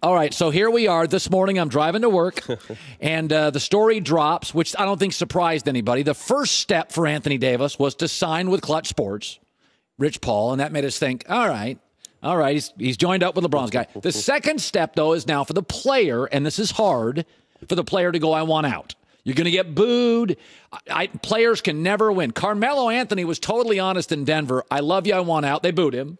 All right, so here we are. This morning I'm driving to work, and the story drops, which I don't think surprised anybody. The first step for Anthony Davis was to sign with Clutch Sports, Rich Paul, and that made us think, all right, he's joined up with LeBron's guy. The second step, though, is now for the player, and this is hard, for the player to go, I want out. You're going to get booed. Players can never win. Carmelo Anthony was totally honest in Denver. I love you, I want out. They booed him.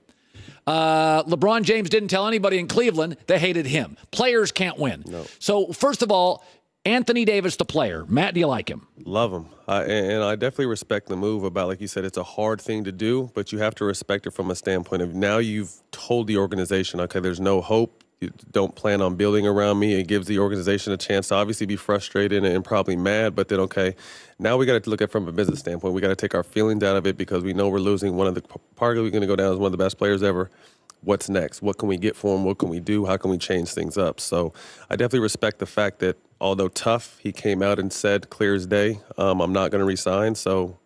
LeBron James didn't tell anybody in Cleveland. They hated him. Players can't win. No. So, first of all, Anthony Davis, the player. Matt, do you like him? Love him. And I definitely respect the move about, like you said, it's a hard thing to do, but you have to respect it from a standpoint of now you've told the organization, okay, there's no hope. You don't plan on building around me. It gives the organization a chance to obviously be frustrated and probably mad, but then, okay, now we got to look at it from a business standpoint. We got to take our feelings out of it because we know we're losing one of the part we're going to go down as one of the best players ever. What's next? What can we get for him? What can we do? How can we change things up? So I definitely respect the fact that although tough, he came out and said clear as day, I'm not going to resign. So,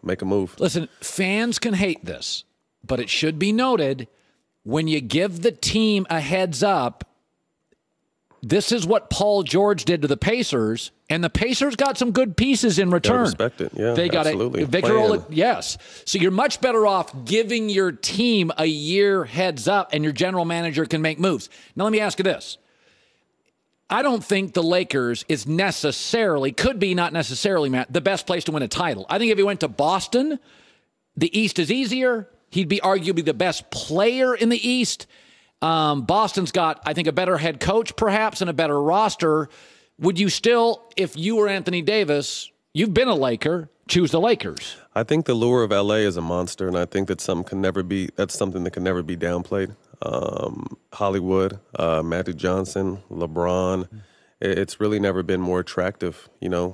make a move. Listen, fans can hate this, but it should be noted, when you give the team a heads up, this is what Paul George did to the Pacers, and the Pacers got some good pieces in return. I respect it. Yeah, they got absolutely. Victor yes. So you're much better off giving your team a year heads up, and your general manager can make moves. Now, let me ask you this. I don't think the Lakers is necessarily, could be not necessarily, Matt, the best place to win a title. I think if he went to Boston, the East is easier. He'd be arguably the best player in the East. Boston's got, I think, a better head coach, perhaps, and a better roster. Would you still, if you were Anthony Davis, you've been a Laker, choose the Lakers? I think the lure of LA is a monster, and I think that that's something that can never be downplayed. Hollywood, Magic Johnson, LeBron. It's really never been more attractive,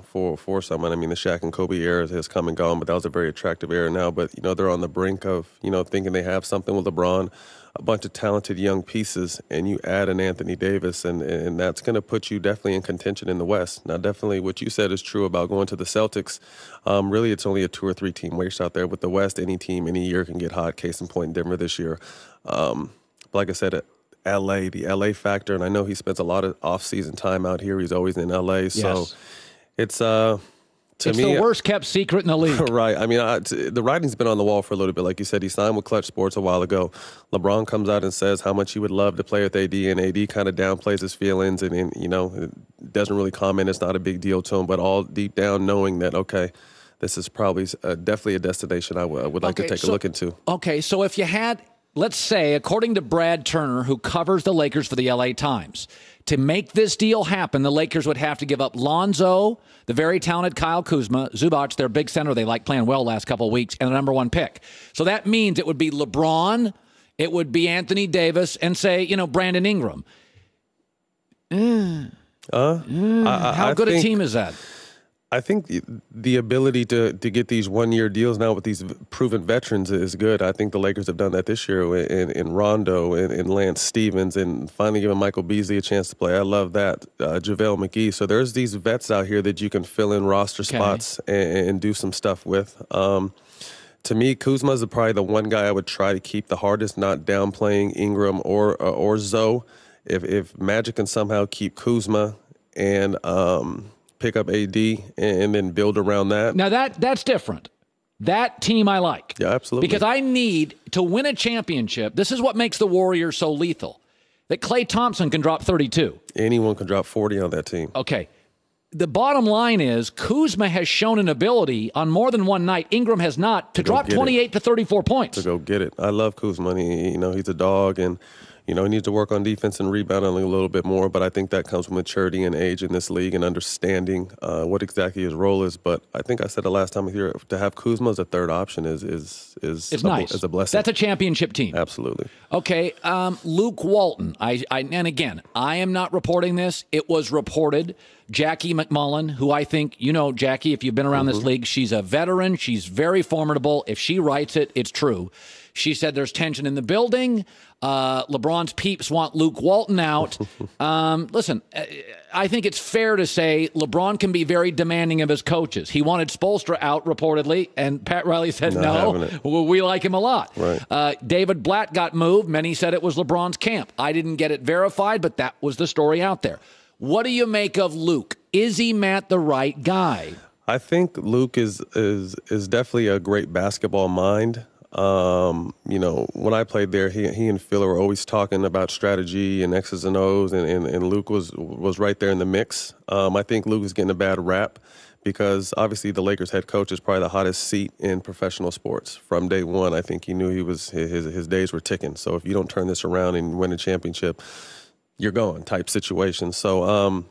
for someone. I mean, the Shaq and Kobe era has come and gone, but that was a very attractive era now. But, they're on the brink of, thinking they have something with LeBron, a bunch of talented young pieces, and you add an Anthony Davis, and that's going to put you definitely in contention in the West. Now, definitely what you said is true about going to the Celtics. Really, it's only a 2 or 3 team race out there. With the West, any team, any year can get hot. Case in point, Denver this year. Like I said, LA, the LA factor, and I know he spends a lot of off-season time out here. He's always in LA, so yes. It's me the worst kept secret in the league. Right. I mean, the writing's been on the wall for a little bit. Like you said, he signed with Clutch Sports a while ago. LeBron comes out and says how much he would love to play with AD, and AD kind of downplays his feelings and doesn't really comment. It's not a big deal to him, but all deep down knowing that, okay, this is probably definitely a destination I would like to take a look into. Okay, so if you had, let's say, according to Brad Turner, who covers the Lakers for the LA Times, to make this deal happen, the Lakers would have to give up Lonzo, the very talented Kyle Kuzma, Zubac, their big center they like playing well last couple of weeks, and the number 1 pick. So that means it would be LeBron, it would be Anthony Davis, and say, Brandon Ingram. How good a team is that? I think the ability to get these one-year deals now with these proven veterans is good. I think the Lakers have done that this year in Rondo and Lance Stevens, and finally giving Michael Beasley a chance to play. I love that. JaVale McGee. So there's these vets out here that you can fill in roster spots and do some stuff with. To me, Kuzma is probably the one guy I would try to keep the hardest, not downplaying Ingram or Zoe. If Magic can somehow keep Kuzma and pick up AD and then build around that. Now that's different. That team I like. Yeah, absolutely. Because I need to win a championship. This is what makes the Warriors so lethal. That Klay Thompson can drop 32. Anyone can drop 40 on that team. Okay. The bottom line is Kuzma has shown an ability on more than one night. Ingram has not to drop 28 to 34 points. To go get it. I love Kuzma. He's a dog, and he needs to work on defense and rebounding a little bit more, but I think that comes with maturity and age in this league and understanding what exactly his role is. But I think I said the last time here, to have Kuzma as a third option is nice. Is a blessing. That's a championship team. Absolutely. Okay, Luke Walton. And again, I am not reporting this. It was reported. Jackie McMullen, who I think, Jackie, if you've been around this league, she's a veteran. She's very formidable. If she writes it, it's true. She said there's tension in the building. LeBron's peeps want Luke Walton out. Listen, I think it's fair to say LeBron can be very demanding of his coaches. He wanted Spoelstra out, reportedly, and Pat Riley said no. We like him a lot. Right. David Blatt got moved. Many said it was LeBron's camp. I didn't get it verified, but that was the story out there. What do you make of Luke? Is he, Matt, the right guy? I think Luke is definitely a great basketball mind. When I played there, he and Phil were always talking about strategy and X's and O's, and Luke was right there in the mix. I think Luke is getting a bad rap because obviously the Lakers head coach is probably the hottest seat in professional sports. From day one, I think he knew his days were ticking. So if you don't turn this around and win a championship, you're gone type situation. So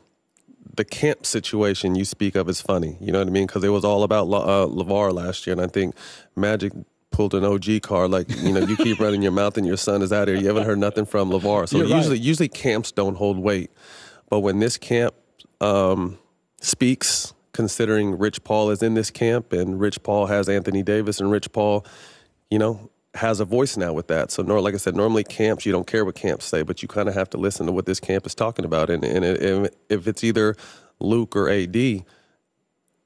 the camp situation you speak of is funny. You know what I mean? Because it was all about LeVar last year, and I think Magic pulled an OG card, like, you keep running your mouth and your son is out here. You haven't heard nothing from LeVar. So usually camps don't hold weight. But when this camp speaks, considering Rich Paul is in this camp and Rich Paul has Anthony Davis and Rich Paul, has a voice now with that. So like I said, normally camps, you don't care what camps say, but you kind of have to listen to what this camp is talking about. And if it's either Luke or AD,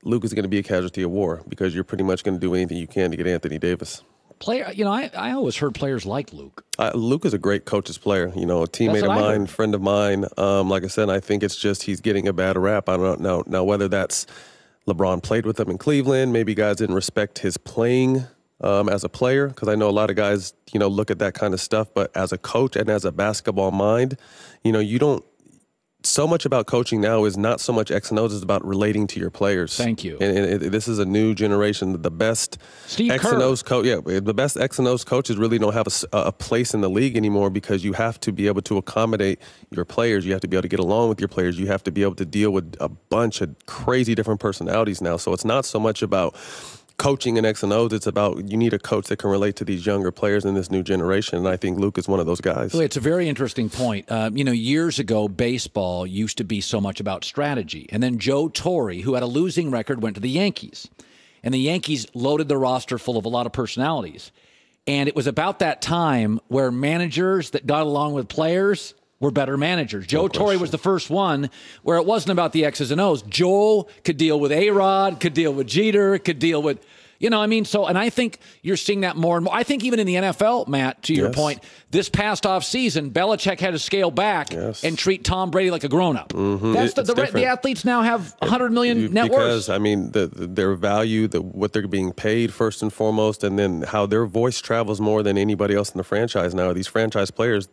Luke is going to be a casualty of war because you're pretty much going to do anything you can to get Anthony Davis. I always heard players like Luke. Luke is a great coach's player, a teammate of mine, friend of mine. Like I said, I think it's just he's getting a bad rap. I don't know now whether that's LeBron played with him in Cleveland. Maybe guys didn't respect his playing as a player, because I know a lot of guys, look at that kind of stuff. But as a coach and as a basketball mind, you don't. So much about coaching now is not so much X and O's, it's about relating to your players. Thank you. And this is a new generation. The best X and O's coach, the best X and O's coaches really don't have a place in the league anymore, because you have to be able to accommodate your players. You have to be able to get along with your players. You have to be able to deal with a bunch of crazy different personalities now. So it's not so much about coaching and X and O's, it's about you need a coach that can relate to these younger players in this new generation, and I think Luke is one of those guys. It's a very interesting point. Years ago, baseball used to be so much about strategy, and then Joe Torre, who had a losing record, went to the Yankees, and the Yankees loaded the roster full of a lot of personalities, and it was about that time where managers that got along with players were better managers. Joe Torre was the first one where it wasn't about the X's and O's. Joe could deal with A-Rod, could deal with Jeter, could deal with, So, and I think you're seeing that more and more. I think even in the NFL, Matt, to your point, this past off season, Belichick had to scale back and treat Tom Brady like a grown-up. Mm-hmm. That's the athletes now have 100 million net worth. Because, their value, what they're being paid first and foremost, and then how their voice travels more than anybody else in the franchise now. These franchise players,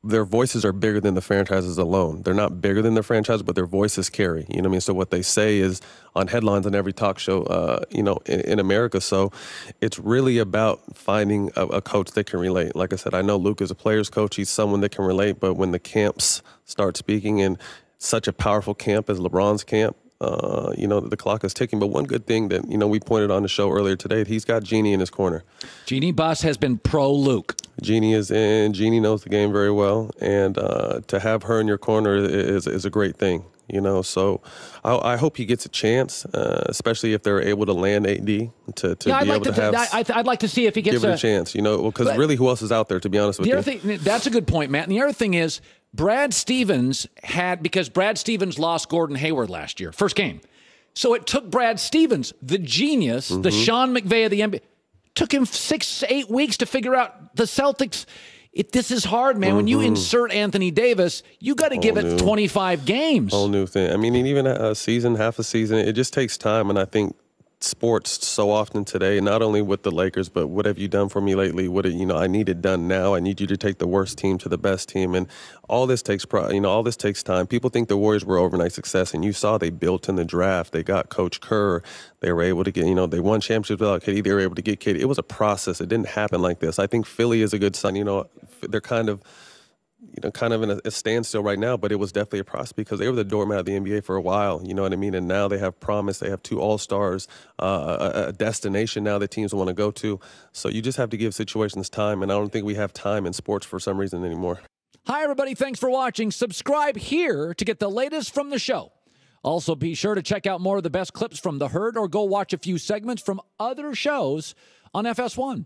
their voices are bigger than the franchises alone. They're not bigger than the franchise, but their voices carry. You know what I mean? So what they say is on headlines on every talk show, in America. So it's really about finding a coach that can relate. Like I said, I know Luke is a player's coach. He's someone that can relate. But when the camps start speaking, in such a powerful camp as LeBron's camp, the clock is ticking. But one good thing that, we pointed on the show earlier today, he's got Jeannie in his corner. Jeannie Buss has been pro-Luke. Jeannie is in. Jeannie knows the game very well. And to have her in your corner is a great thing, So I hope he gets a chance, especially if they're able to land AD to be able to have. I'd like to see if he gets give it a chance, because really who else is out there, to be honest with you? The other thing, that's a good point, Matt. And the other thing is, Brad Stevens because Brad Stevens lost Gordon Hayward last year, first game. So it took Brad Stevens, the genius, the Sean McVay of the NBA, took him 6-8 weeks to figure out the Celtics. This is hard, man. When you insert Anthony Davis, you got to give it 25 games. Whole new thing. I mean, even a season, half a season, it just takes time. And I think sports so often today, not only with the Lakers, but what have you done for me lately? I need it done now. I need you to take the worst team to the best team. And all this takes all this takes time. People think the Warriors were overnight success, and you saw they built in the draft. They got Coach Kerr. They were able to get, they won championships without KD. They were able to get KD. It was a process. It didn't happen like this. I think Philly is a good sign. They're kind of in a standstill right now, but it was definitely a process because they were the doormat of the NBA for a while, you know what I mean? And now they have promise. They have 2 All-Stars, a destination now that teams want to go to. So you just have to give situations time, and I don't think we have time in sports for some reason anymore. Hi, everybody. Thanks for watching. Subscribe here to get the latest from the show. Also, be sure to check out more of the best clips from The Herd or go watch a few segments from other shows on FS1.